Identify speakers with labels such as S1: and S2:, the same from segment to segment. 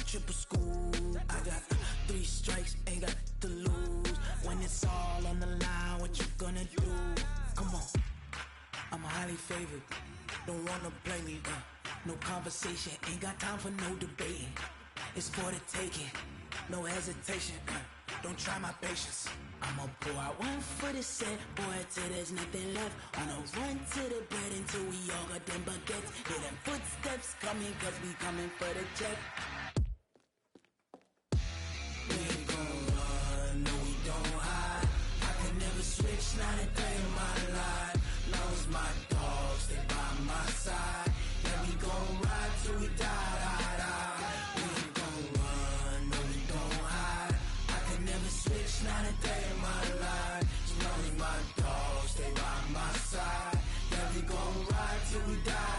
S1: triple school. I got 3 strikes, ain't got to lose. When it's all on the line, what you gonna do? Come on, I'm highly favored. Don't wanna play me, no conversation, ain't got time for no debating. It's for the taking, no hesitation, don't try my patience. I'ma pour out one for the set, boy, till there's nothing left. On a run to the bread until we all got them baguettes. Hear them footsteps coming, cause we coming for the check. We ain't gon' run, no we don't hide. I can never switch, not a day in my life. Long as my dogs, they by my side. Yeah, we gon' ride till we die. We ain't gon' run, no we don't hide. I can never switch, not a day in my life. As long as my dogs, they by my side. Yeah, we gon' ride till we die.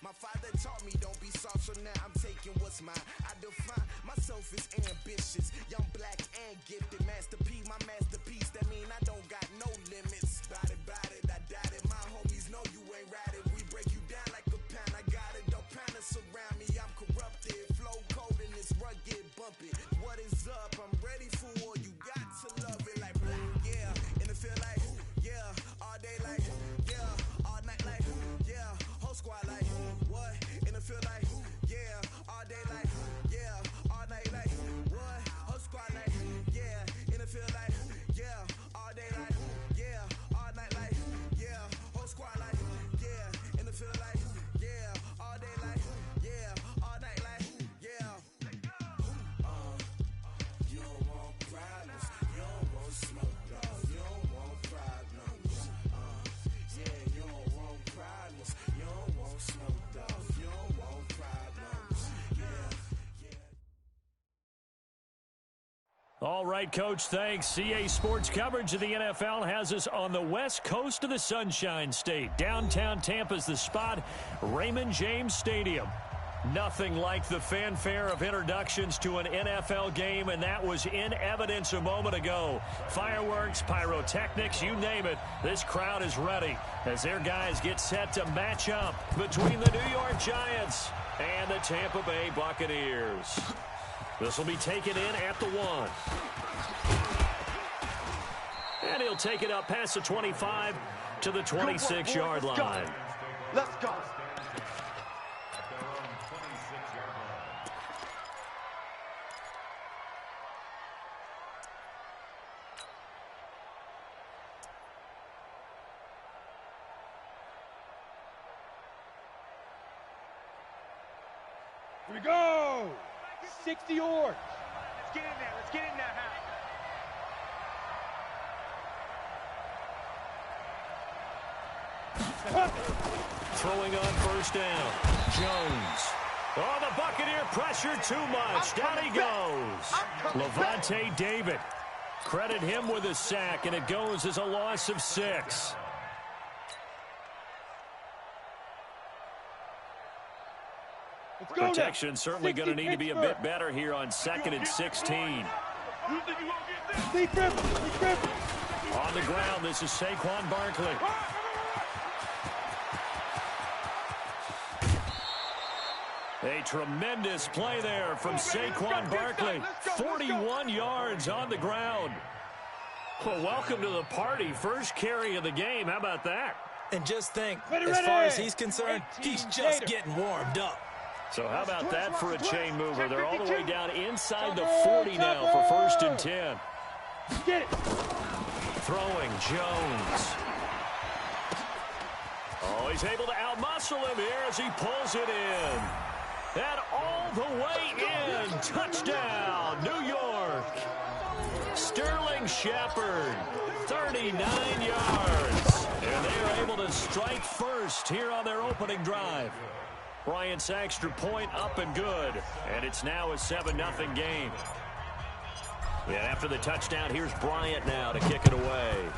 S2: My father taught me don't be soft, so now I'm taking what's mine. I define myself as ambitious, young, black, and gifted. Master P, my masterpiece, that mean I don't got no limits. Bout it, I doubt it. My homies know you ain't ratted. We break you down like a pound. I got it, don't panic surround me. I'm corrupted, flow cold and this rugged, bumpy. What is up? I'm ready for war. You got to love it like black, yeah. And it feel like, yeah, all day like, yeah, all night like, yeah, whole squad like, what? And it feel like, yeah, all day like, yeah, all night like, what? Whole squad like, yeah, and it feel like, yeah, all day like, yeah, all night like, yeah, whole squad like, yeah, and it feel like, yeah, all day like, yeah, all night like, yeah.
S1: You don't want problems, you don't want smoke, dog. You don't want problems. Yeah, you don't want problems, you don't want smoke, dog. You don't want problems. Yeah.
S3: All right, Coach, thanks. CA Sports coverage of the NFL has us on the west coast of the Sunshine State. Downtown Tampa's the spot, Raymond James Stadium. Nothing like the fanfare of introductions to an NFL game, and that was in evidence a moment ago. Fireworks, pyrotechnics, you name it. This crowd is ready as their guys get set to match up between the New York Giants and the Tampa Bay Buccaneers. This will be taken in at the 1. And he'll take it up past the 25 to the 26-yard line.
S4: Let's go.
S5: Here we go! 60 yards.
S4: Let's get in there. Let's get in there,
S3: Throwing on first down. Jones. Oh, the Buccaneer pressure too much. Down he goes. Levante David. Credit him with a sack, and it goes as a loss of 6. Protection certainly going to need to be a bit better here on 2nd and 16. On the ground, this is Saquon Barkley. A tremendous play there from Saquon Barkley. 41 yards on the ground. Well, welcome to the party. First carry of the game. How about that?
S6: And just think, as far as he's concerned, he's just getting warmed up.
S3: So how about that for a chain mover? They're all the way down inside the 40 now for 1st and 10.
S5: Get it.
S3: Throwing Jones. Oh, he's able to outmuscle him here as he pulls it in. And all the way in. Touchdown, New York. Sterling Shepard, 39 yards. And they are able to strike first here on their opening drive. Bryant's extra point up and good. And it's now a 7-0 game. Yeah, after the touchdown, here's Bryant now to kick it away.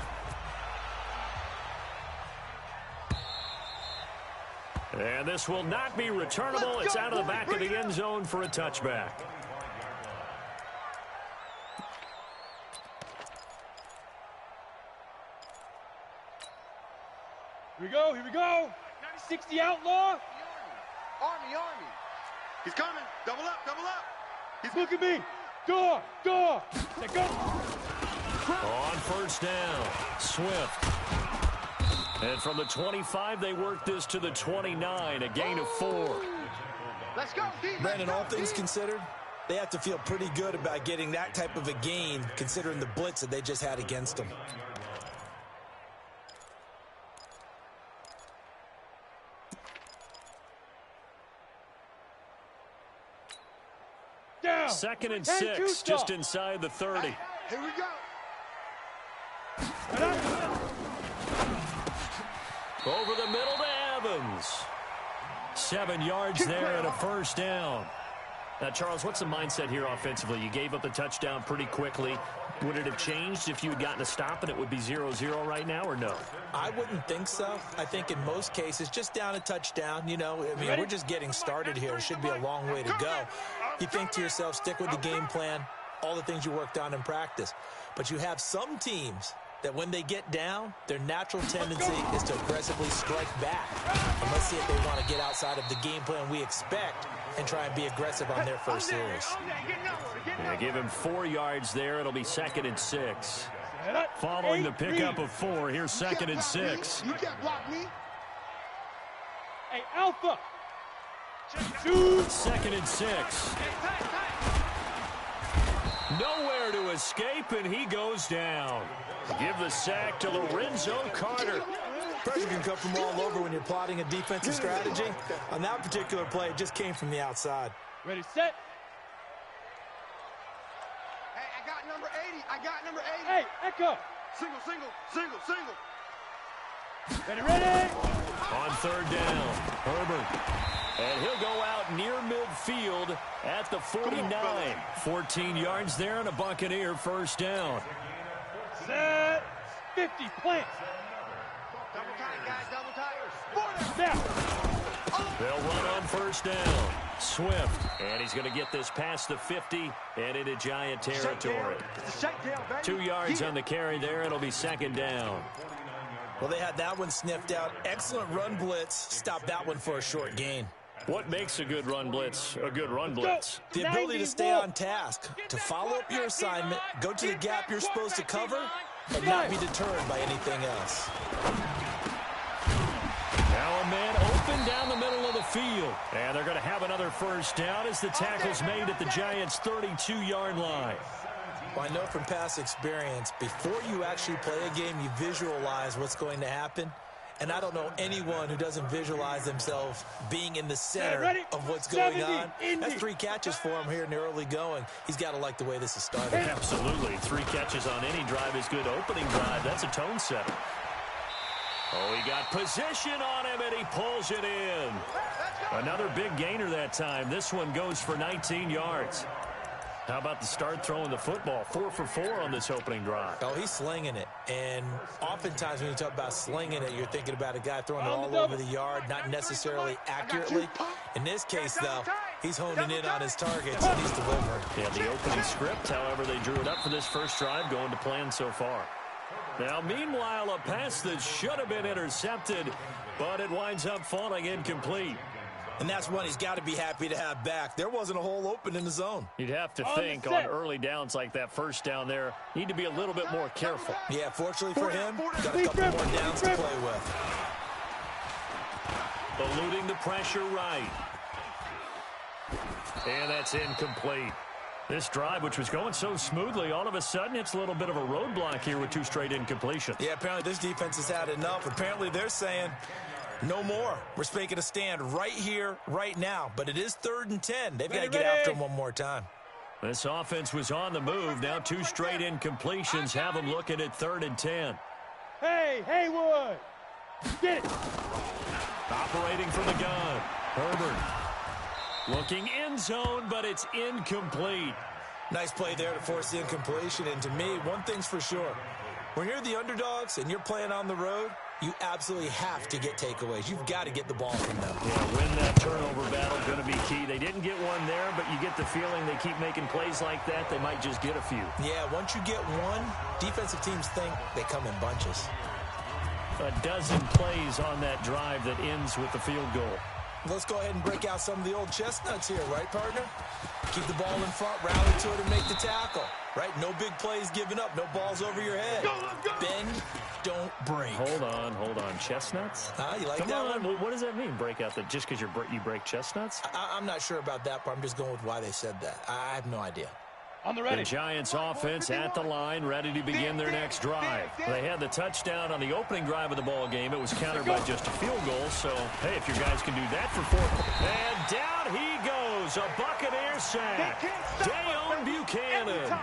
S3: And this will not be returnable. It's out of the back of the end zone for a touchback.
S5: Here we go, here we go. 60 outlaw.
S4: Army. He's coming. Double up.
S5: Look at me. Door. Let go.
S3: On first down, Swift. And from the 25, they work this to the 29, a gain of 4.
S4: Let's go, D.
S6: Brandon, all things considered, they have to feel pretty good about getting that type of a gain, considering the blitz that they just had against them.
S5: Down.
S3: 2nd and 6, just inside the 30.
S4: Here we go.
S3: Over the middle to Evans. 7 yards there and a first down. Now, Charles, what's the mindset here offensively? You gave up the touchdown pretty quickly. Would it have changed if you had gotten a stop and it would be 0-0 right now, or no?
S6: I wouldn't think so. I think in most cases, just down a touchdown, we're just getting started here. It should be a long way to go. You think to yourself, stick with the game plan, all the things you worked on in practice. But you have some teams that when they get down, their natural tendency is to aggressively strike back. And let's see if they want to get outside of the game plan we expect and try and be aggressive on their first series.
S3: Yeah, give him 4 yards there. It'll be 2nd and 6. Following the pickup of 4, here's 2nd and 6.
S4: You can't block me.
S5: Hey, Alpha.
S3: 2nd and 6. Nowhere to escape, and he goes down. Give the sack to Lorenzo Carter.
S6: Pressure can come from all over when you're plotting a defensive strategy. On that particular play, it just came from the outside.
S5: Ready, set.
S4: Hey, I got number 80.
S5: Hey, Echo.
S4: Single.
S5: Ready.
S3: On 3rd down, Herbert. And he'll go out near midfield at the 49. 14 yards there and a Buccaneer first down.
S5: Set. 50, plant.
S4: Double tight, guys, double tight.
S5: Snap.
S3: They'll run on first down. Swift. And he's going to get this past the 50 and into Giant territory. 2 yards on the carry there. It'll be 2nd down.
S6: Well, they had that one sniffed out. Excellent run blitz. Stopped that one for a short gain.
S3: What makes a good run blitz a good run blitz?
S6: The ability to stay on task, to follow up your assignment, go to the gap you're supposed to cover, and not be deterred by anything else.
S3: Now a man open down the middle of the field. And they're going to have another first down as the tackle's made at the Giants' 32-yard line.
S6: Well, I know from past experience, before you actually play a game, you visualize what's going to happen. And I don't know anyone who doesn't visualize themselves being in the center of what's going on. That's 3 catches for him here in the early going. He's got to like the way this is started.
S3: Absolutely. 3 catches on any drive is good. Opening drive, that's a tone setter. Oh, he got position on him, and he pulls it in. Another big gainer that time. This one goes for 19 yards. How about the start throwing the football? 4 for 4 on this opening drive.
S6: Oh, he's slinging it. And oftentimes when you talk about slinging it, you're thinking about a guy throwing it all over the yard, not necessarily accurately. In this case, though, he's honing in on his targets, and he's delivering.
S3: Yeah, the opening script, however, they drew it up for this first drive, going to plan so far. Now, meanwhile, a pass that should have been intercepted, but it winds up falling incomplete.
S6: And that's one he's got to be happy to have back. There wasn't a hole open in the zone.
S3: You'd have to think on early downs like that first down there, need to be a little bit more careful.
S6: Yeah, fortunately for him, got a couple more downs to play with.
S3: Eluding the pressure right. And that's incomplete. This drive, which was going so smoothly, all of a sudden it's a little bit of a roadblock here with 2 straight incompletions.
S6: Yeah, apparently this defense has had enough. Apparently they're saying, no more. We're making a stand right here, right now. But it is 3rd and 10. They've got to get after him one more time.
S3: This offense was on the move. Now 2 straight incompletions have them looking at 3rd and 10.
S5: Hey, Haywood! Get it!
S3: Operating from the gun. Herbert looking end zone, but it's incomplete.
S6: Nice play there to force the incompletion. And to me, one thing's for sure. When you're the underdogs and you're playing on the road, you absolutely have to get takeaways. You've got to get the ball from them.
S3: Yeah, win that turnover battle, going to be key. They didn't get one there, but you get the feeling they keep making plays like that, they might just get a few.
S6: Yeah, once you get one, defensive teams think they come in bunches.
S3: A dozen plays on that drive that ends with the field goal.
S6: Let's go ahead and break out some of the old chestnuts here, right, partner? Keep the ball in front, rally to it, and make the tackle, right? No big plays given up, no balls over your head. Bend, don't break.
S3: Hold on. Chestnuts?
S6: You like
S3: Come
S6: that
S3: on.
S6: one?
S3: What does that mean, break out? That just because you break chestnuts?
S6: I'm not sure about that part. I'm just going with why they said that. I have no idea.
S5: On the ready.
S3: The Giants offense at the line, ready to begin their next drive. They had the touchdown on the opening drive of the ball game. It was countered by just a field goal. So, hey, if your guys can do that for 4. And down he goes. A Buccaneer sack. Dayon Buchanan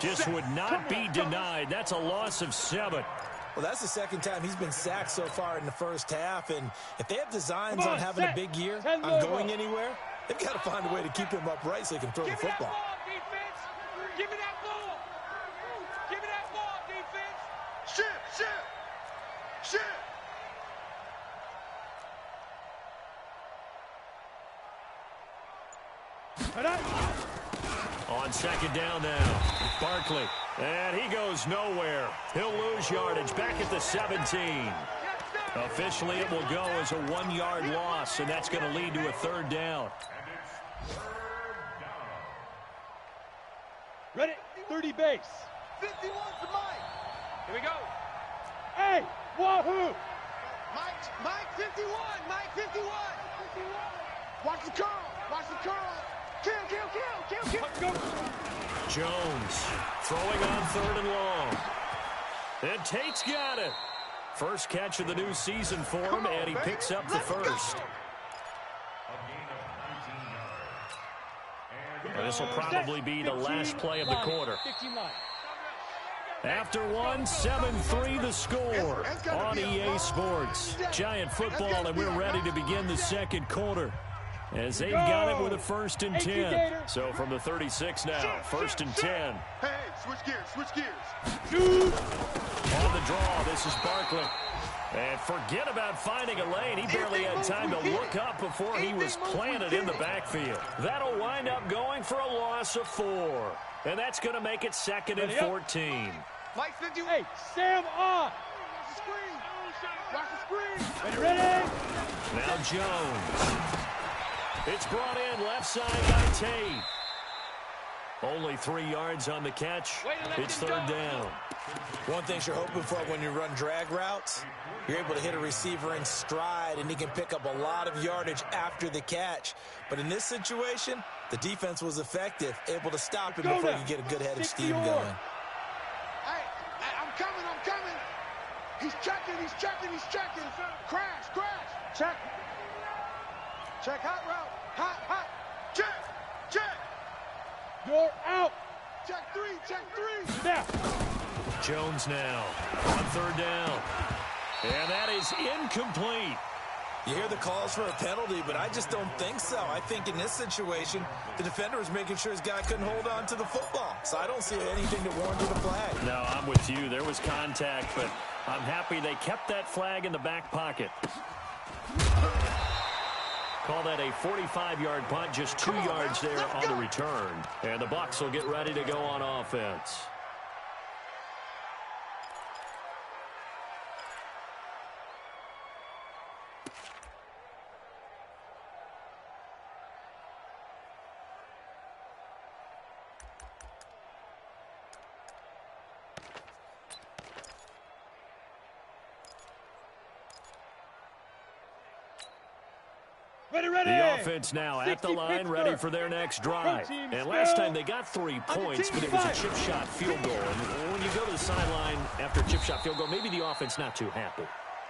S3: just would not be denied. That's a loss of 7.
S6: Well, that's the 2nd time he's been sacked so far in the first half. And if they have designs on having a big year, on going anywhere, they've got to find a way to keep him upright so he can throw the football.
S5: Give me that ball! Give me that ball, defense! Shit!
S3: On 2nd down now, Barkley. And he goes nowhere. He'll lose yardage back at the 17. Officially, it will go as a 1-yard loss, and that's going to lead to a 3rd down.
S5: Ready? 30 base.
S4: 51 to Mike.
S5: Here we go. Hey, wahoo!
S4: Mike 51. Mike 51. Watch the curl. Watch the curl. Kill.
S3: Jones throwing on 3rd and long. And Tate's got it. First catch of the new season for him, and he picks up the first. And this will probably be the last play of the quarter. After one, 7-3 the score on EA Sports. Giant football, and we're ready to begin the 2nd quarter. As they've got it with a 1st and 10. So from the 36 now, 1st and 10.
S4: Hey, switch gears.
S3: On the draw, this is Barkley. And forget about finding a lane. He barely had time to look up before he was planted in the backfield. That'll wind up going for a loss of 4. And that's going to make it 2nd and 14.
S4: Mike 51.
S5: Hey, Sam on!
S4: Watch the screen.
S5: Ready?
S3: Now Jones. It's brought in left side by Tate. Only 3 yards on the catch. It's 3rd down.
S6: One thing you're hoping for when you run drag routes, you're able to hit a receiver in stride, and he can pick up a lot of yardage after the catch. But in this situation, the defense was effective, able to stop him before you get a good head of steam going.
S4: Hey, I'm coming. He's checking. Crash. Check. Check, hot route. Hot. Check.
S5: You're out.
S4: Check three.
S5: Now.
S3: Jones now on third down. And that is incomplete.
S6: You hear the calls for a penalty, but I just don't think so. I think in this situation, the defender was making sure his guy couldn't hold on to the football. So I don't see anything that warranted a flag.
S3: No, I'm with you. There was contact, but I'm happy they kept that flag in the back pocket. Call that a 45-yard punt, just 2 yards there on the return. And the Bucs will get ready to go on offense.
S5: Ready.
S3: The offense now at the line, ready for their next drive. And last time they got 3 points, but it was a chip shot field goal. And when you go to the sideline after a chip shot field goal, maybe the offense not too happy.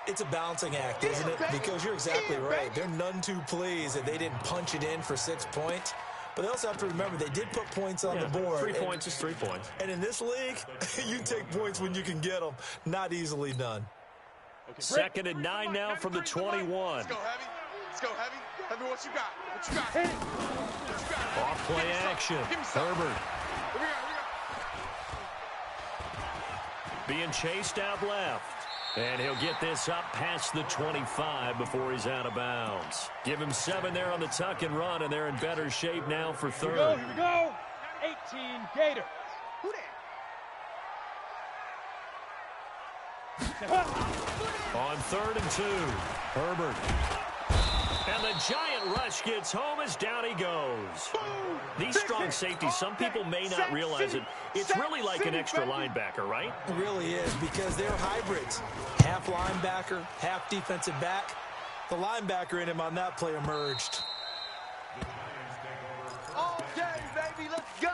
S6: It's a balancing act, isn't it? Because you're exactly right. They're none too pleased that they didn't punch it in for 6 points. But they also have to remember they did put points on the board.
S3: 3 points is 3 points.
S6: And in this league, you take points when you can get them. Not easily done.
S3: Second and 9 now from the 21.
S4: Let's go, Heavy. Heavy, what you got?
S3: Off play action. Herbert. Being chased out left. And he'll get this up past the 25 before he's out of bounds. Give him 7 there on the tuck and run, and they're in better shape now for third.
S5: Here we go. 18 Gators.
S4: Who that?
S3: On 3rd and 2, Herbert. And the giant rush gets home as down he goes. These strong safeties, some people may not realize it. It's really like an extra linebacker, right?
S6: It really is, because they're hybrids. Half linebacker, half defensive back. The linebacker in him on that play emerged.
S4: All day, baby. Let's go.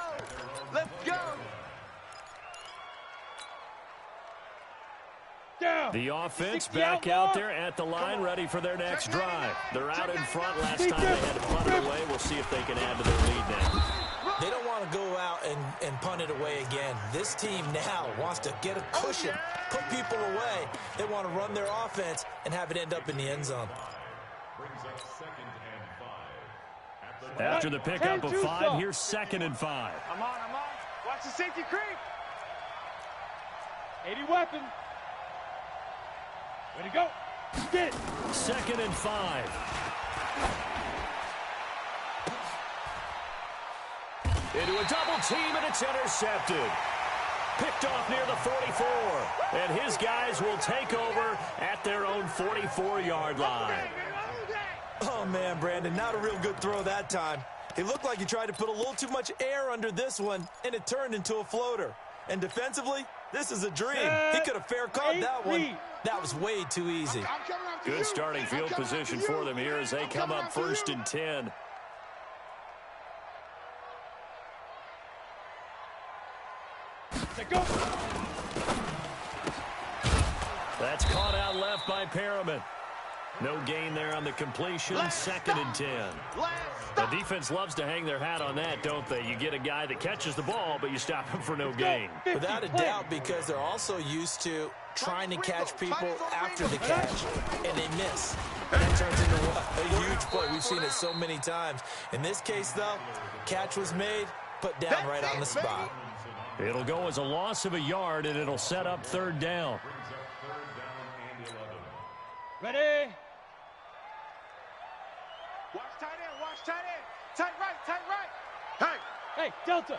S5: Down.
S3: The offense back out there at the line, ready for their next drive. They're out in front. Last time they had to punt it away. We'll see if they can add to their lead now.
S6: They don't want to go out and punt it away again. This team now wants to get a cushion, put people away. They want to run their offense and have it end up in the end zone.
S3: After the pickup of 5, here's 2nd and 5.
S4: I'm on. Watch the safety creep.
S5: 80 weapon. Ready to go. Get it.
S3: 2nd and 5. Into a double team, and it's intercepted. Picked off near the 44. And his guys will take over at their own 44-yard line.
S6: Oh, man, Brandon, not a real good throw that time. It looked like he tried to put a little too much air under this one, and it turned into a floater. And defensively, this is a dream. He could have fair caught that one. That was way too easy.
S3: Good starting field position for them here as they come up 1st and 10.
S5: Go.
S3: That's caught out left by Perriman. No gain there on the completion. 2nd and 10. The defense loves to hang their hat on that, don't they? You get a guy that catches the ball, but you stop him for no gain.
S6: Without a doubt, because they're also used to trying to catch people after the catch, and they miss. And that turns into a huge play. We've seen it so many times. In this case, though, catch was made, put down right on the spot.
S3: It'll go as a loss of a yard, and it'll set up 3rd down.
S5: Ready.
S4: Watch tight end. Tight right.
S5: Hey, Delta.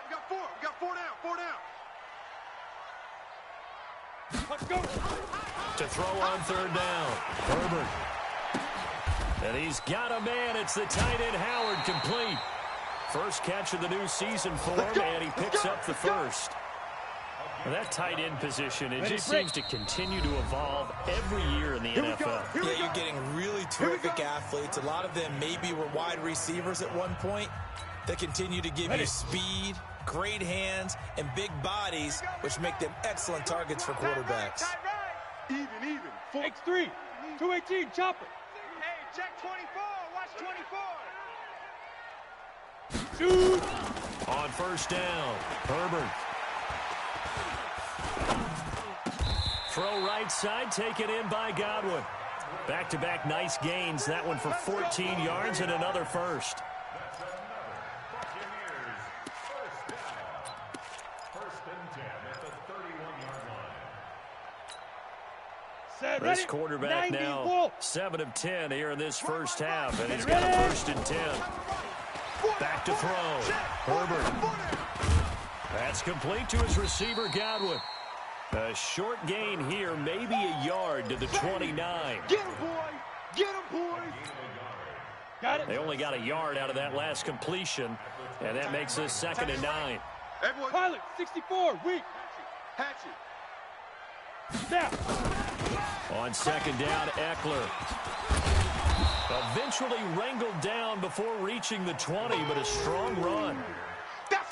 S4: We got 4 down.
S5: Let's go.
S3: To throw on 3rd down. Herbert. And he's got a man. It's the tight end Howard, complete. First catch of the new season for him, and he picks up the first. Well, that tight end position, it just seems to continue to evolve every year in the NFL.
S6: Yeah, you're getting really terrific athletes. A lot of them maybe were wide receivers at one point. They continue to give you speed, great hands, and big bodies, which make them excellent targets for quarterbacks.
S5: Even. X3, 218, chopper.
S4: Hey, check 24. Watch 24.
S5: Shoot.
S3: On first down, Herbert. Throw right side, taken in by Godwin. Back-to-back nice gains. That one for 14 yards and another first. This quarterback now 7 of 10 here in this first half, and he's got a 1st and 10. Back to throw. Herbert. That's complete to his receiver, Godwin. A short gain here, maybe a yard to the 29.
S5: Get him, boy! Get him, boy! Got it.
S3: They only got a yard out of that last completion, and that makes this 2nd and 9.
S5: Everyone. Pilot, 64, weak. Hatchet. Snap.
S3: On 2nd down, Eckler. Eventually wrangled down before reaching the 20, but a strong run.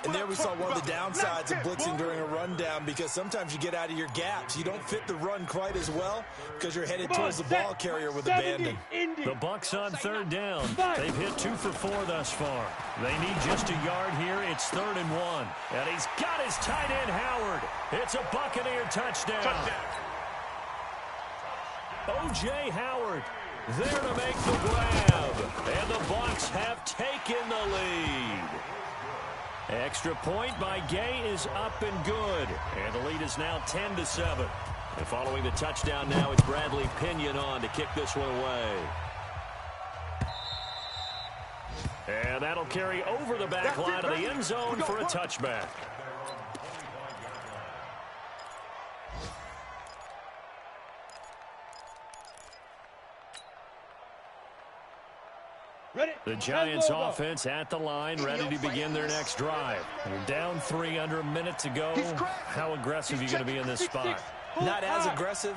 S6: And there we saw one of the downsides of blitzing during a rundown, because sometimes you get out of your gaps. You don't fit the run quite as well because you're headed towards the ball carrier with abandon.
S3: The Bucs on 3rd down. They've hit 2 for 4 thus far. They need just a yard here. It's 3rd and 1. And he's got his tight end, Howard. It's a Buccaneer touchdown. O.J. Howard there to make the grab. And the Bucs have taken the lead. Extra point by Gay is up and good. And the lead is now 10-7. And following the touchdown now, it's Bradley Pinion on to kick this one away. And that'll carry over the back line of the end zone for a touchback. The Giants offense at the line, ready to begin their next drive. You're down 3 under a minute to go. How aggressive are you going to be in this spot?
S6: Not as aggressive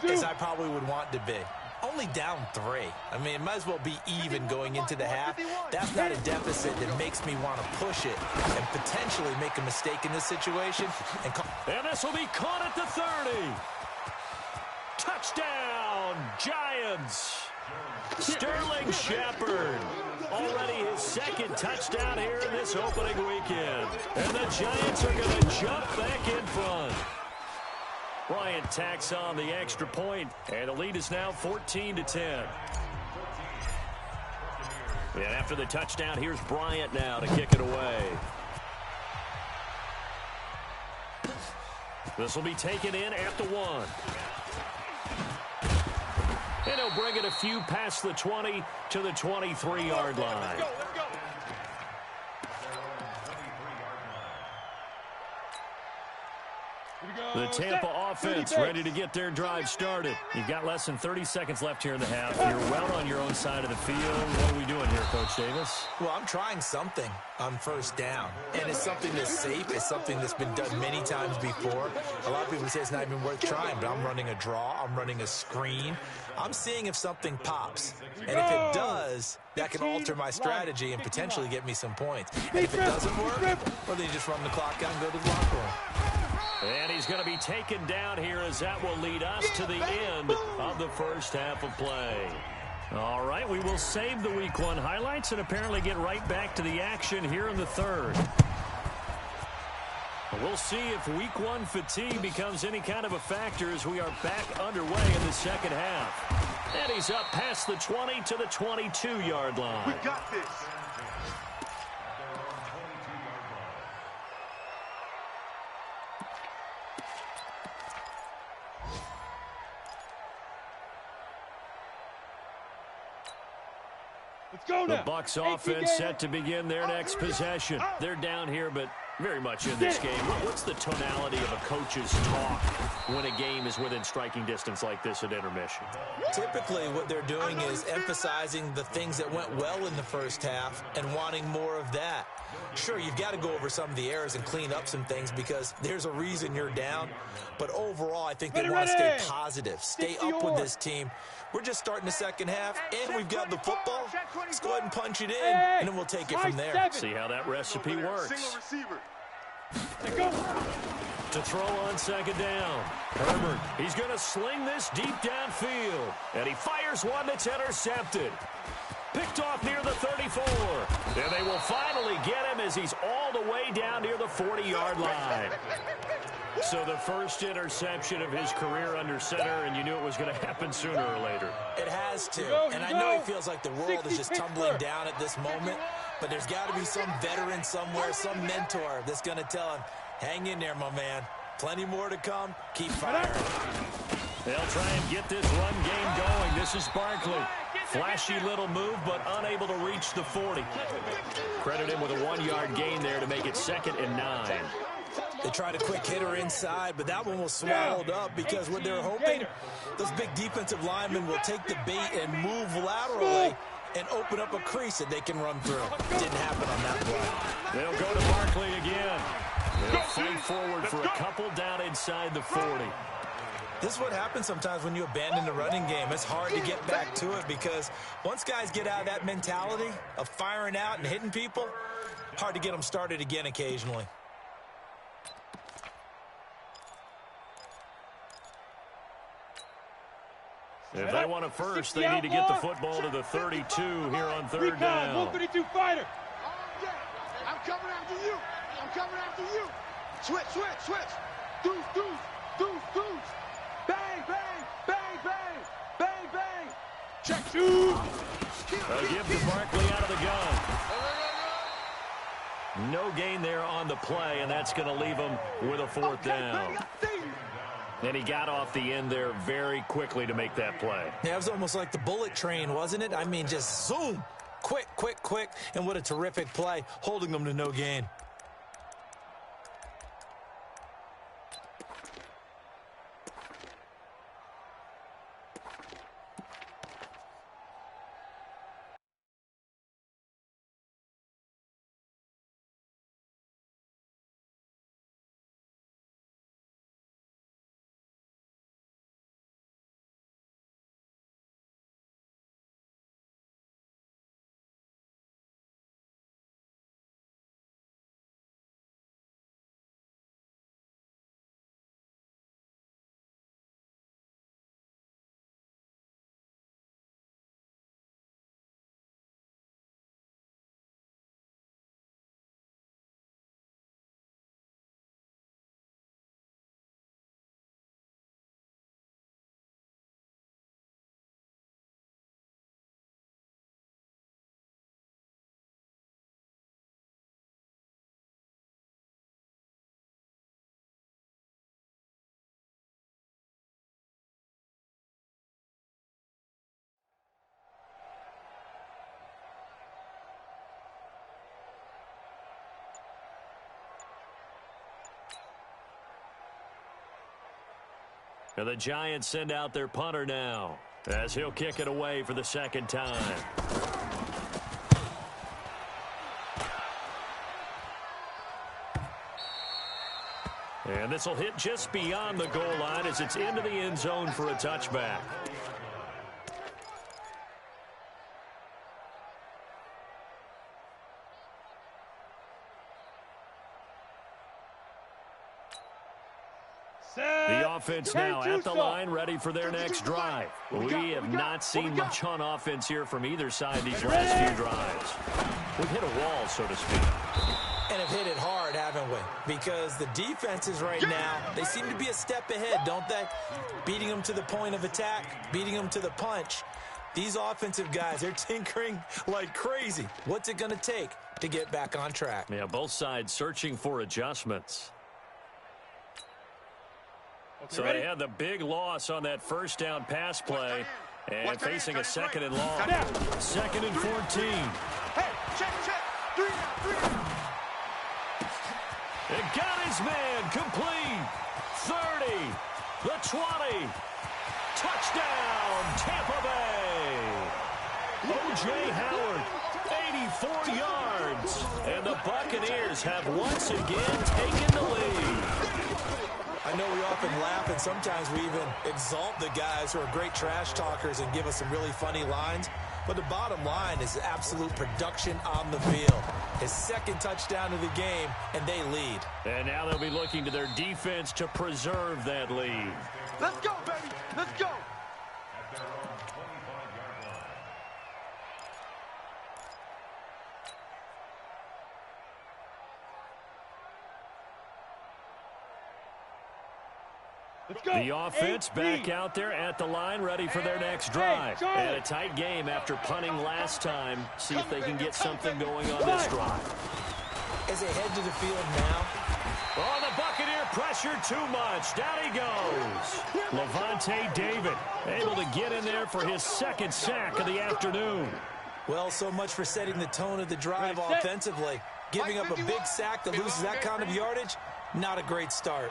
S6: as I probably would want to be. Only down 3. I mean, it might as well be even going into the half. That's not a deficit that makes me want to push it and potentially make a mistake in this situation.
S3: And this will be caught at the 30. Touchdown, Giants. Sterling Shepard, already his 2nd touchdown here in this opening weekend. And the Giants are going to jump back in front. Bryant tacks on the extra point, and the lead is now 14-10. And after the touchdown, here's Bryant now to kick it away. This will be taken in at the 1. And he'll bring it a few past the 20 to the 23-yard line. The Tampa offense ready to get their drive started. You've got less than 30 seconds left here in the half. You're well on your own side of the field. What are we doing here, Coach Davis?
S6: Well, I'm trying something on 1st down. And it's something that's safe. It's something that's been done many times before. A lot of people say it's not even worth trying, but I'm running a draw. I'm running a screen. I'm seeing if something pops. And if it does, that can alter my strategy and potentially get me some points. And if it doesn't work, well, then you just run the clock out and go to the locker room.
S3: And he's going to be taken down here, as that will lead us to the end of the first half of play. All right, we will save the Week 1 highlights and apparently get right back to the action here in the 3rd. We'll see if Week 1 fatigue becomes any kind of a factor as we are back underway in the 2nd half. And he's up past the 20 to the 22-yard line.
S5: We got this.
S3: The Bucs offense set to begin their next possession. They're down here, but Very much in this game. What's the tonality of a coach's talk when a game is within striking distance like this at intermission?
S6: Typically, what they're doing is emphasizing the things that went well in the first half and wanting more of that. Sure, you've got to go over some of the errors and clean up some things because there's a reason you're down. But overall, I think they want to stay positive, stay up with this team. We're just starting the second half, and we've got the football. Let's go ahead and punch it in, and then we'll take it from there.
S3: See how that recipe works. To throw on second down. Herbert, he's going to sling this deep downfield. And he fires one that's intercepted. Picked off near the 34. And they will finally get him as he's all the way down near the 40-yard line. So the first interception of his career under center, and you knew it was going to happen sooner or later.
S6: It has to. And I know he feels like the world is just tumbling down at this moment, but there's got to be some veteran somewhere, some mentor that's going to tell him, hang in there, my man. Plenty more to come. Keep firing.
S3: They'll try and get this run game going. This is Barkley. Flashy little move, but unable to reach the 40. Credit him with a 1-yard gain there to make it 2nd and 9.
S6: They tried a quick hitter inside, but that one was swallowed up because what they're hoping, those big defensive linemen will take the bait and move laterally and open up a crease that they can run through. Didn't happen on that play.
S3: They'll go to Barkley again. They'll fight forward for a couple down inside the 40.
S6: This is what happens sometimes when you abandon the running game. It's hard to get back to it because once guys get out of that mentality of firing out and hitting people, hard to get them started again occasionally.
S3: If they want a first, they need to get the football to the 32 here on 3rd down.
S5: 132 fighter.
S4: I'm coming after you. I'm coming after you. Switch, switch, switch. Deuce, deuce, deuce, deuce. Bang, bang, bang, bang, bang, bang.
S5: Check, shoot.
S3: A give to Barkley out of the gun. No gain there on the play, and that's going to leave him with a 4th down. And he got off the end there very quickly to make that play.
S6: Yeah, it was almost like the bullet train, wasn't it? I mean, just zoom. Quick, quick, quick. And what a terrific play, holding them to no gain.
S3: And the Giants send out their punter now as he'll kick it away for the 2nd time. And this will hit just beyond the goal line as it's into the end zone for a touchback. The offense now at the line, ready for their next drive. We have not seen much on offense here from either side these last few drives. We've hit a wall, so to speak.
S6: And have hit it hard, haven't we? Because the defenses right now, they seem to be a step ahead, don't they? Beating them to the point of attack, beating them to the punch. These offensive guys, they're tinkering like crazy. What's it going to take to get back on track?
S3: Yeah, both sides searching for adjustments. So they had the big loss on that first down pass play and facing a 2nd and long. 2nd and 14.
S4: Hey, check, check. 3 out, 3 out.
S3: It got his man complete. 30, the 20. Touchdown, Tampa Bay. O.J. Howard, 84 yards. And the Buccaneers have once again taken the lead.
S6: I know we often laugh, and sometimes we even exalt the guys who are great trash talkers and give us some really funny lines. But the bottom line is absolute production on the field. His second touchdown of the game, and they lead.
S3: And now they'll be looking to their defense to preserve that lead.
S4: Let's go, baby. Let's go.
S3: The offense back out there at the line, ready for their next drive. And a tight game after punting last time. See if they can get something going on this drive.
S6: As they head to the field now.
S3: Oh, the Buccaneer pressure too much. Down he goes. Levante David able to get in there for his second sack of the afternoon.
S6: Well, so much for setting the tone of the drive offensively. Giving up a big sack that loses that kind of yardage, not a great start.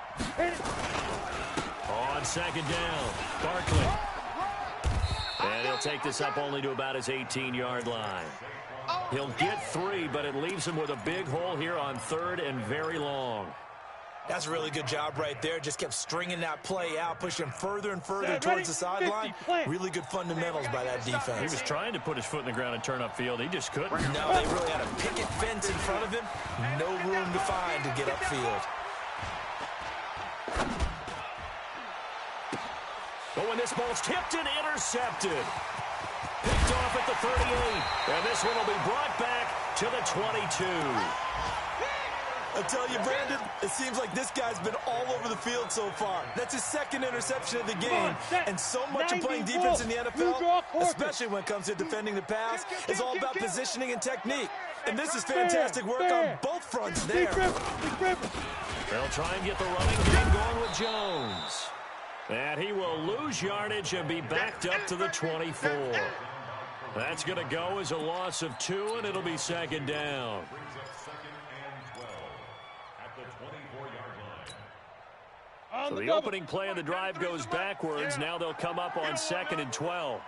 S3: On second down, Barkley. And he'll take this up only to about his 18-yard line. He'll get 3, but it leaves him with a big hole here on third and very long.
S6: That's a really good job right there. Just kept stringing that play out, pushing him further and further towards the sideline. Really good fundamentals by that defense.
S3: He was trying to put his foot in the ground and turn upfield. He just couldn't.
S6: No, they really had a picket fence in front of him. No room to find to get upfield.
S3: Oh, and this ball's tipped and intercepted. Picked off at the 38. And this one will be brought back to the 22.
S6: I tell you, Brandon, it seems like this guy's been all over the field so far. That's his second interception of the game. And so much of playing defense in the NFL, especially when it comes to defending the pass, is all about positioning and technique. And this is fantastic work on both fronts there.
S3: They'll try and get the running game going with Jones. And he will lose yardage and be backed up to the 24. That's going to go as a loss of 2, and it'll be second down. So the opening play of the drive goes backwards. Now they'll come up on 2nd and 12.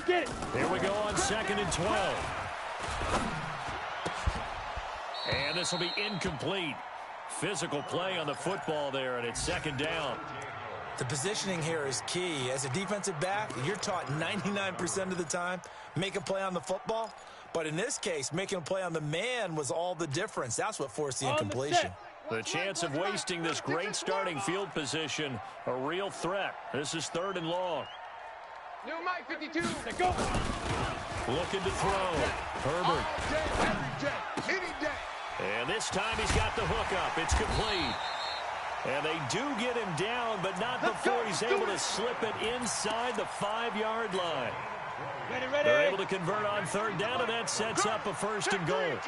S3: Here we go on 2nd and 12. And this will be incomplete. Physical play on the football there, and it's second down.
S6: The positioning here is key. As a defensive back, you're taught 99% of the time, make a play on the football. But in this case, making a play on the man was all the difference. That's what forced the incompletion.
S3: The chance of wasting this great starting field position, a real threat. This is 3rd and long.
S4: New Mike 52. Go.
S3: Looking to throw. Herbert.
S4: Every day, any day.
S3: And this time he's got the hook up. It's complete. And they do get him down, but not before he's able to slip it inside the 5-yard line. They're able to convert on 3rd down, and that sets up a 1st and goal.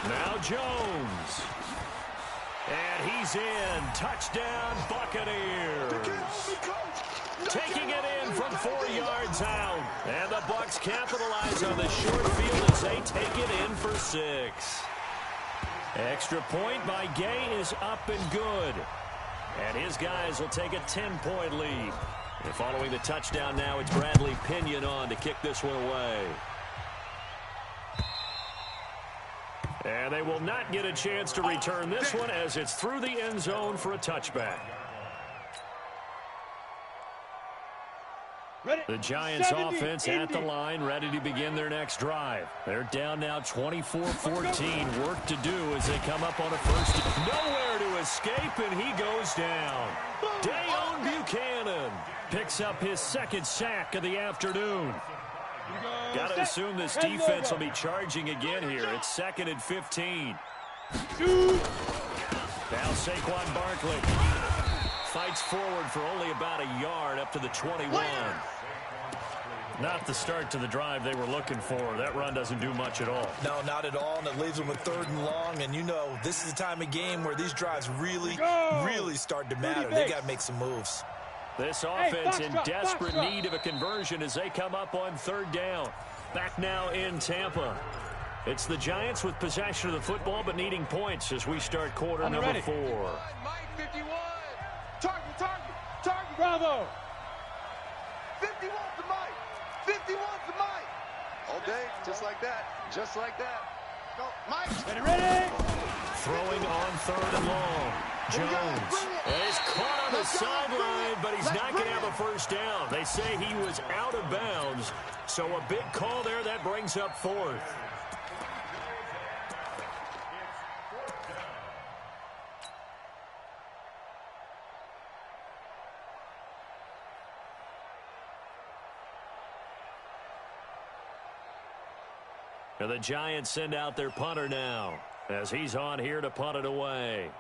S3: Now Jones. And he's in. Touchdown, Buccaneers. Taking it in from 4 yards out. And the Bucs capitalize on the short field as they take it in for 6. Extra point by Gay is up and good. And his guys will take a 10-point lead. And following the touchdown now, it's Bradley Pinion on to kick this one away. And they will not get a chance to return this one as it's through the end zone for a touchback. The Giants offense at the line, ready to begin their next drive. They're down now 24-14. Work to do as they come up on a 1st. Nowhere to escape, and he goes down. Dayon Buchanan picks up his 2nd sack of the afternoon. Got to assume this defense will be charging again here. It's 2nd and 15. Now Saquon Barkley fights forward for only about a yard up to the 21. Not the start to the drive they were looking for. That run doesn't do much at all.
S6: No, not at all, and it leaves them with 3rd and long. And you know, this is the time of game where these drives really start to matter. They got to make some moves.
S3: This offense in desperate need of a conversion as they come up on 3rd down. Back now in Tampa. It's the Giants with possession of the football but needing points as we start quarter number 4.
S4: Mike 51. Target.
S5: Bravo.
S4: 51 to Mike. 51 to Mike. All day, just like that. Go, Mike.
S5: Ready.
S3: Throwing on 3rd and long. Jones is caught on the sideline, but he's not going to have a first down. They say he was out of bounds, so a big call there. That brings up 4th. And the Giants send out their punter now as he's on here to punt it away.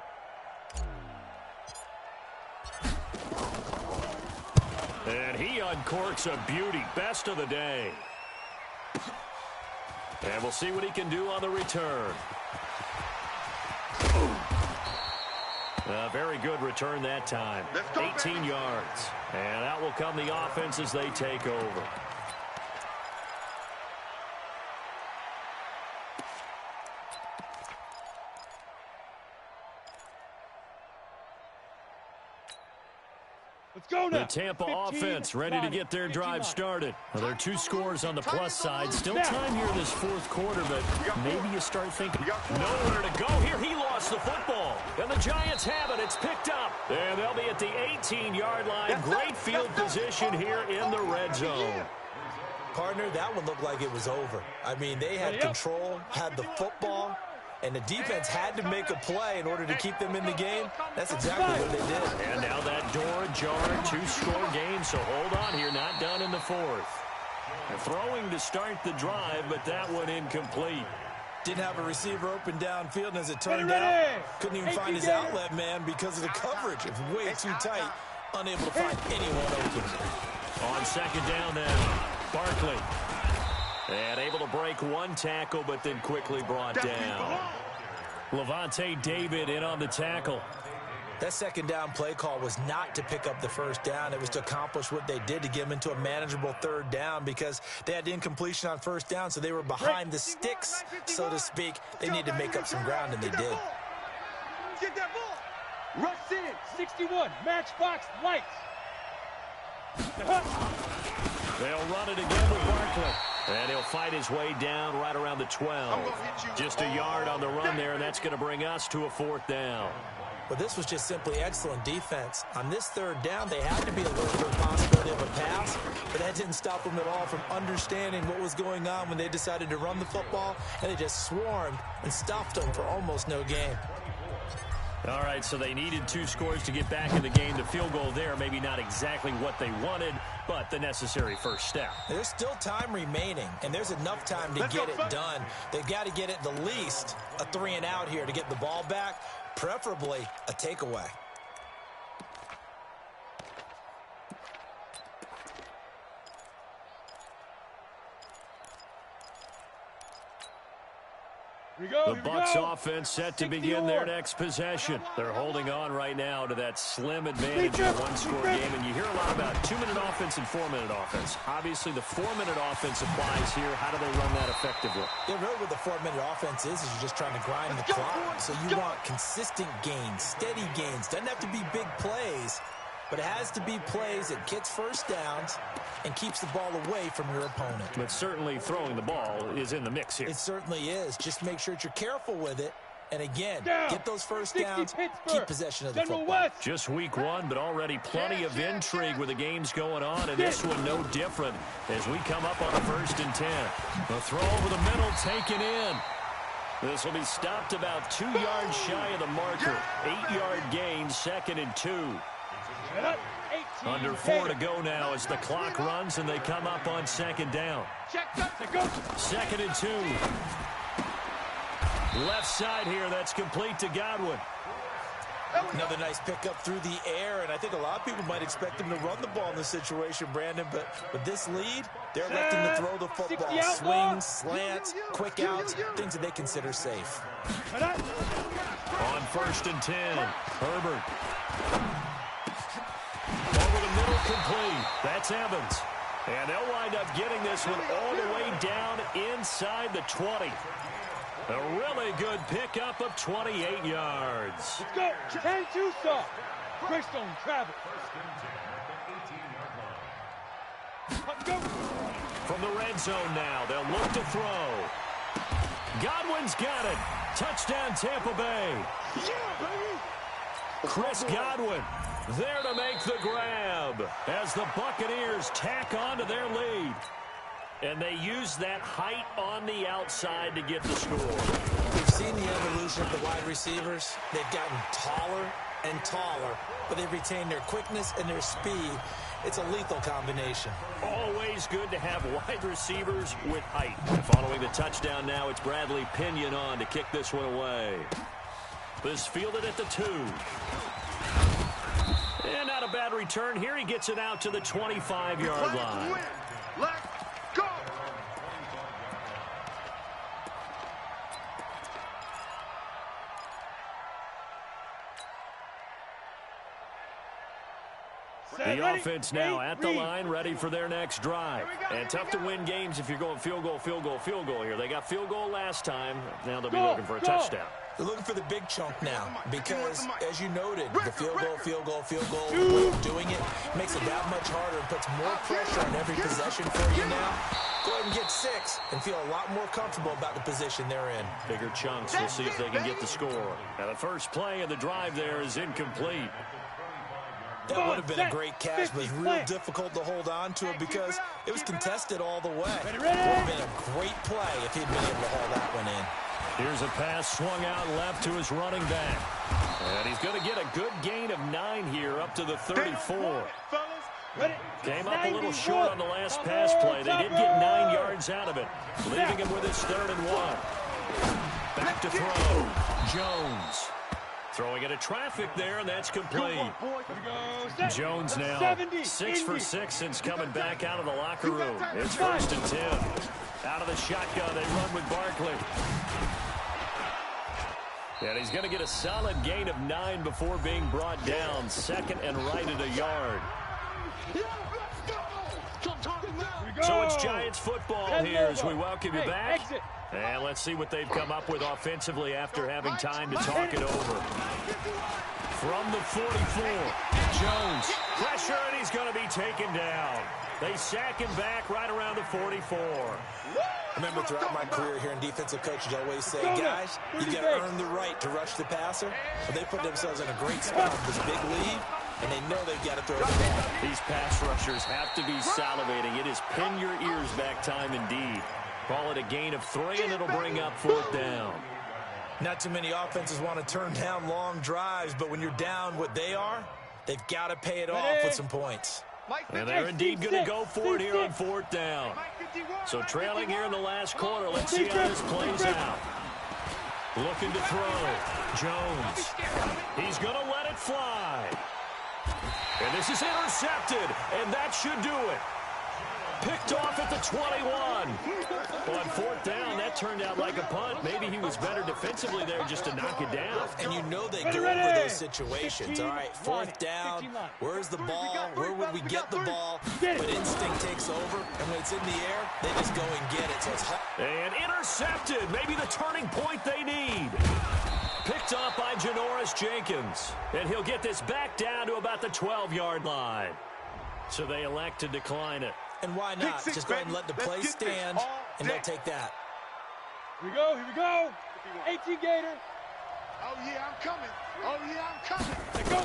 S3: And he uncorks a beauty. Best of the day. And we'll see what he can do on the return. A very good return that time. 18 yards. And out will come the offense as they take over.
S5: Let's go now.
S3: The Tampa offense ready to get their drive started. Well, there are 2 scores on the plus side. Still time here in this 4th quarter, but maybe you start thinking, nowhere to go here. He lost the football. And the Giants have it. It's picked up. And they'll be at the 18-yard line. Great field position here in the red zone.
S6: Partner, that one looked like it was over. I mean, they had control, had the football, and the defense had to make a play in order to keep them in the game. That's exactly what they did.
S3: And now that door ajar, 2-score game, so hold on here, not done in the 4th. Throwing to start the drive, but that one incomplete.
S6: Didn't have a receiver open downfield, and as it turned out, couldn't even find his outlet man because of the coverage. It was way too tight, unable to find anyone open.
S3: On 2nd down now, Barkley. And able to break 1 tackle, but then quickly brought down. Levante David in on the tackle.
S6: That 2nd down play call was not to pick up the 1st down. It was to accomplish what they did to get them into a manageable 3rd down because they had incompletion on 1st down, so they were behind the sticks, so to speak. They needed to make up some ground, and they did.
S4: Get that ball.
S5: Rush in. 61. Matchbox lights.
S3: They'll run it again with Barkley. And he'll fight his way down right around the 12. Just a yard on the run there, and that's going to bring us to a 4th down.
S6: But this was just simply excellent defense. On this 3rd down, they had to be alert for the possibility of a pass, but that didn't stop them at all from understanding what was going on when they decided to run the football, and they just swarmed and stuffed them for almost no gain.
S3: All right, so they needed 2 scores to get back in the game. The field goal there, maybe not exactly what they wanted, but the necessary first step.
S6: There's still time remaining, and there's enough time to get it done. They've got to get it the least a 3-and-out here to get the ball back, preferably a takeaway.
S3: The Bucs offense set to begin their next possession. They're holding on right now to that slim advantage in a 1-score game, and you hear a lot about 2-minute offense and 4-minute offense. Obviously, the 4-minute offense applies here. How do they run that effectively?
S6: Yeah, really what the 4-minute offense is you're just trying to grind the clock. So you want consistent gains, steady gains. Doesn't have to be big plays, but it has to be plays that gets first downs and keeps the ball away from your opponent.
S3: But certainly throwing the ball is in the mix here.
S6: It certainly is. Just make sure that you're careful with it. And again, get those first downs, keep possession of the football.
S3: Just week 1, but already plenty of intrigue with the games going on, and this one no different as we come up on a 1st and 10. The throw over the middle taken in. This will be stopped about 2 yards shy of the marker. 8-yard gain, 2nd and 2. Under 4 to go now as the clock runs and they come up on 2nd down. 2nd and 2. Left side here, that's complete to Godwin.
S6: Another nice pickup through the air, and I think a lot of people might expect him to run the ball in this situation, Brandon, but with this lead, they're electing to throw the football. Swings, slants, quick outs, things that they consider safe.
S3: On 1st and 10, Herbert. Over the middle, complete. That's Evans. And they'll wind up getting this one all the way down inside the 20. A really good pickup of 28 yards.
S5: Let's go. 10-2 stop. Greystone travel. Let's go.
S3: From the red zone now, they'll look to throw. Godwin's got it. Touchdown, Tampa Bay.
S4: Yeah, baby.
S3: Chris Godwin there to make the grab as the Buccaneers tack on to their lead. And they use that height on the outside to get the score.
S6: We've seen the evolution of the wide receivers. They've gotten taller and taller, but they've retained their quickness and their speed. It's a lethal combination.
S3: Always good to have wide receivers with height. Following the touchdown now, it's Bradley Pinion on to kick this one away. This fielded at the 2. And not a bad return here. He gets it out to the 25-yard line.
S4: Let's go.
S3: The offense now at the line, ready for their next drive. And tough to win games if you're going field goal, field goal, field goal here. They got field goal last time. Now they'll be looking for a touchdown.
S6: They're looking for the big chunk now because, as you noted, the field goal, field goal, field goal, way of doing it makes it that much harder and puts more pressure on every possession for you now. Go ahead and get 6 and feel a lot more comfortable about the position they're in.
S3: Bigger chunks. We'll see if they can get the score. Now the first play of the drive there is incomplete.
S6: That would have been a great catch, but it's real difficult to hold on to it because it was contested all the way. It would have been a great play if he'd been able to haul that one in.
S3: Here's a pass swung out left to his running back. And he's going to get a good gain of 9 here up to the 34. Came up a little short on the last pass play. They did get 9 yards out of it, leaving him with his 3rd and 1. Back to throw. Jones. Throwing into traffic there, and that's complete. Jones now 6 for 6 since coming back out of the locker room. It's 1st and 10. Out of the shotgun, they run with Barkley. And he's going to get a solid gain of 9 before being brought down. 2nd and right at a yard. So it's Giants football here as we welcome you back. And let's see what they've come up with offensively after having time to talk it over. From the 44, Jones. Pressure, and he's going to be taken down. They sack him back right around the 44.
S6: I remember throughout my career here in defensive coaches always say, guys, you got to earn the right to rush the passer. But they put themselves in a great spot with this big lead, and they know they've got to throw the ball.
S3: These pass rushers have to be salivating. It is pin your ears back time indeed. Call it a gain of 3, and it'll bring up 4th down.
S6: Not too many offenses want to turn down long drives, but when you're down what they are, they've got to pay it off with some points.
S3: And they're indeed going to go for it here on 4th down. So trailing here in the last quarter. Let's see how this plays out. Looking to throw. Jones. He's going to let it fly. And this is intercepted, and that should do it. Picked off at the 21. Well, on 4th down, that turned out like a punt. Maybe he was better defensively there just to knock it down.
S6: And you know they go over those situations. All right, 4th down, where's the ball? Where would we get the ball? But instinct takes over, and when it's in the air, they just go and get it. So it's hard.
S3: And intercepted. Maybe the turning point they need. Picked off by Janoris Jenkins. And he'll get this back down to about the 12-yard line. So they elect to decline it.
S6: And why not? Just go ahead and let the play stand, and they'll take that.
S5: Here we go, here we go. 18 Gator.
S4: Oh, yeah, I'm coming. Oh, yeah, I'm coming.
S5: Let's go.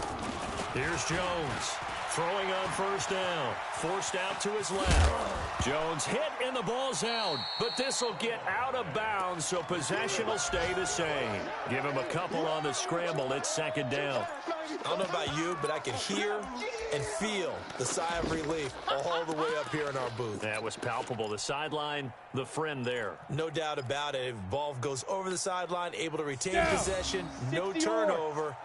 S3: Here's Jones. Throwing on 1st down. Forced out to his left. Jones hit, and the ball's out. But this will get out of bounds, so possession will stay the same. Give him a couple on the scramble. It's 2nd down.
S6: I don't know about you, but I can hear and feel the sigh of relief all the way up here in our booth.
S3: That was palpable. The sideline, the friend there.
S6: No doubt about it. If the ball goes over the sideline, able to retain possession, no turnover.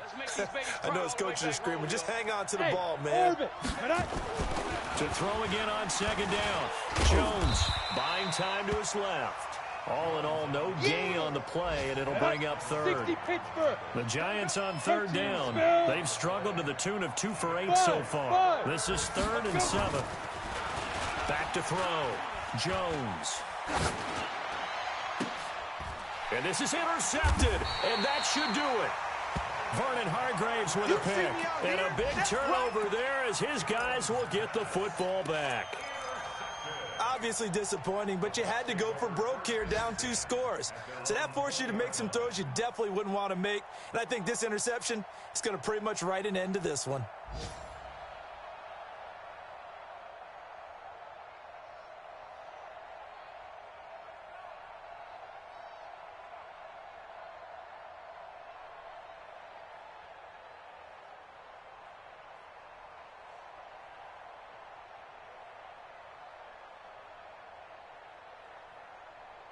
S6: I know his coaches are screaming, just hang on to the ball, man.
S3: To throw again on 2nd down. Jones buying time to his left. All in all, no gain on the play, and it'll bring up 3rd. The Giants on 3rd down. They've struggled to the tune of 2 for 8 so far. This is 3rd and 7. Back to throw. Jones. And this is intercepted, and that should do it. Vernon Hargraves with a pick. And a big turnover there as his guys will get the football back.
S6: Obviously disappointing, but you had to go for broke here, down 2 scores. So that forced you to make some throws you definitely wouldn't want to make. And I think this interception is going to pretty much write an end to this one.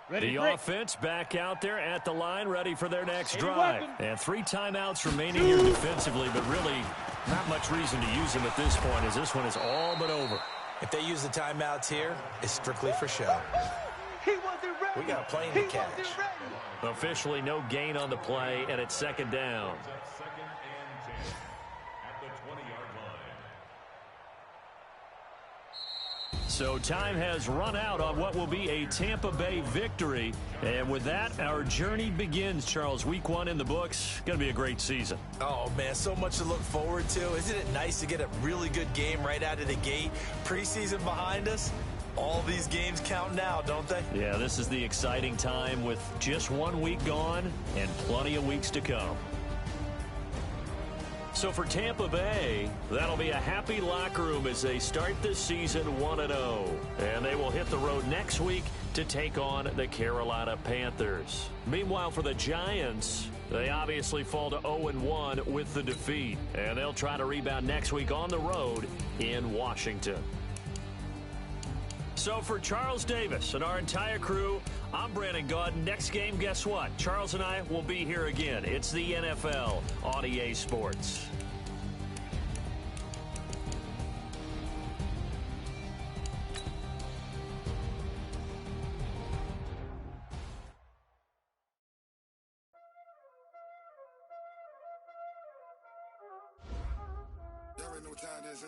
S3: The offense back out there at the line, ready for their next drive. And 3 timeouts remaining here defensively, but really not much reason to use them at this point, as this one is all but over.
S6: If they use the timeouts here, it's strictly for show. We got a plane to catch.
S3: Officially no gain on the play, and it's 2nd down. So time has run out on what will be a Tampa Bay victory. And with that, our journey begins, Charles. Week 1 in the books. Going to be a great season.
S6: Oh, man, so much to look forward to. Isn't it nice to get a really good game right out of the gate? Preseason behind us. All these games count now, don't they?
S3: Yeah, this is the exciting time with just 1 week gone and plenty of weeks to come. So for Tampa Bay, that'll be a happy locker room as they start this season 1-0. And they will hit the road next week to take on the Carolina Panthers. Meanwhile, for the Giants, they obviously fall to 0-1 with the defeat. And they'll try to rebound next week on the road in Washington. So for Charles Davis and our entire crew, I'm Brandon Gaudin. Next game, guess what? Charles and I will be here again. It's the NFL on EA Sports.
S7: Y'all already know what time it is, huh?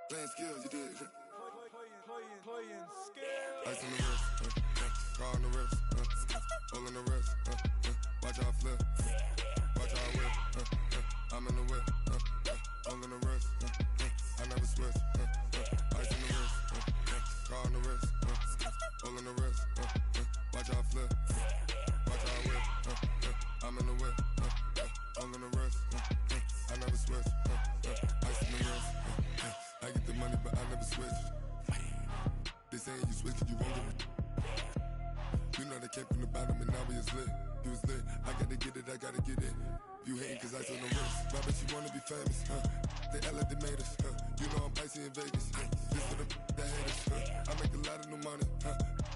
S7: Playing skills, you did. Playing skills. Ice on the wrist, car on the wrist, hole in the wrist, watch how I flip, watch how I whip, I'm in the whip, hole in the wrist, I never switch, ice on the wrist, car on the wrist, hole in the wrist, watch how I flip, watch how I whip, I'm in the whip, hole in the wrist, I never switch, ice on the wrist. I get the money, but I never switch. They saying you switch, you won't get it. You know they came from the bottom and now we is lit. You was lit, I gotta get it, I gotta get it. You hating cause I told no wrist. But I bet you wanna be famous, They act like they made us, You know I'm icy in Vegas, This for the that hate us, I make a lot of new money,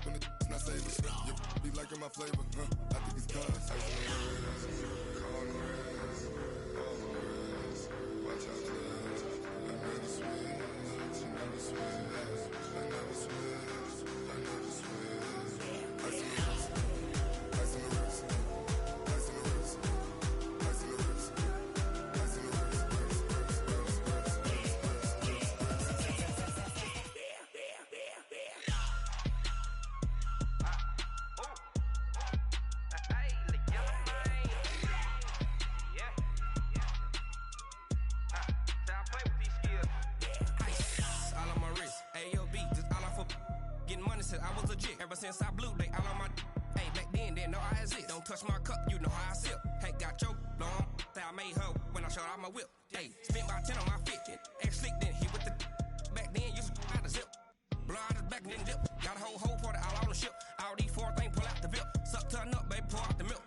S7: When it's not savers, You be liking my flavor, I think it's cause ice on the wrist, car on the wrist, all on the wrist, watch out for this. I never switch, never switch, I never switch, I never switch. Ice on the wrist, ice on the wrist, ice on the wrist, ice on the wrist, ice on the wrist,
S8: I was legit. Ever since I blew, they all on my hey, back then, didn't know I exist. Don't touch my cup, you know how I sip. Hey, got choked, long. Say I made her when I showed out my whip. Hey, spent about 10 on my fit. Ex slick, then hit with the back then, used to out the zip. Blow out his back, then dip. Got a whole party all on the ship. All these 4 things pull out the VIP. Suck, turn up, baby, pour out the milk.